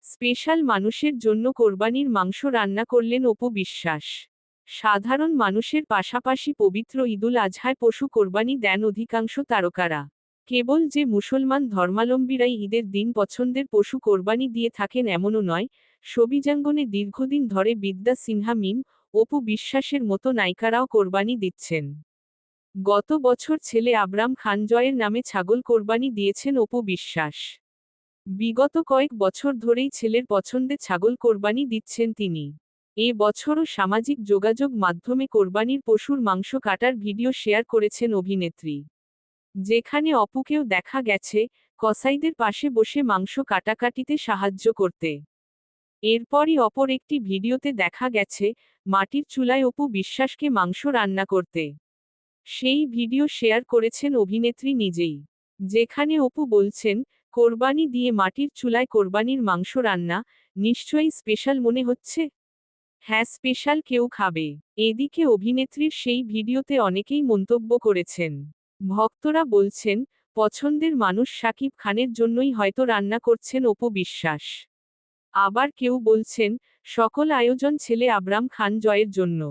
Special মানুষের জন্য কোরবানির মাংস রান্না করলেন অপু বিশ্বাস। সাধারণ মানুষের পাশাপাশি পবিত্র ঈদুল আজহায় পশু কোরবানি দেন অধিকাংশ তারকারা। কেবল যে মুসলমান ধর্মাবলম্বীরাই ঈদের দিন পছন্দের পশু কোরবানি দিয়ে থাকেন এমনও নয়, ছবিজাঙ্গনে দীর্ঘদিন ধরে বিদ্যা সিনহা মিম, অপু বিশ্বাসের মতো নায়িকারাও কোরবানি দিচ্ছেন। গত বছর ছেলে আবরাম খান জয়ের নামে ছাগল কোরবানি দিয়েছেন অপু বিশ্বাস। বিগত কয়েক বছর ধরেই ছেলের পছন্দে ছাগল কোরবানি দিচ্ছেন তিনি। এ বছরও সামাজিক যোগাযোগ মাধ্যমে কোরবানির পশুর মাংস কাটার ভিডিও শেয়ার করেছেন অভিনেত্রী। যেখানে অপুকেও দেখা গেছে কসাইদের পাশে বসে মাংস কাটাকাটিতে সাহায্য করতে। এরপরই অপর একটি ভিডিওতে দেখা গেছে মাটির চুলায় অপু বিশ্বাসকে মাংস রান্না করতে। সেই ভিডিও শেয়ার করেছেন অভিনেত্রী নিজেই। যেখানে অপু বলছেন, কোরবানি দিয়ে মাটির চুলায় কোরবানির মাংস রান্না, নিশ্চয়ই স্পেশাল মনে হচ্ছে? হ্যাঁ, স্পেশাল কেউ খাবে। এদিকে অভিনেত্রীর সেই ভিডিওতে অনেকেই মন্তব্য করেছেন। ভক্তরা বলছেন, পছন্দের মানুষ শাকিব খানের জন্যই হয়তো রান্না করছেন অপু বিশ্বাস। আবার কেউ বলছেন, সকল আয়োজন ছেলে আবরাম খান জয়ের জন্য।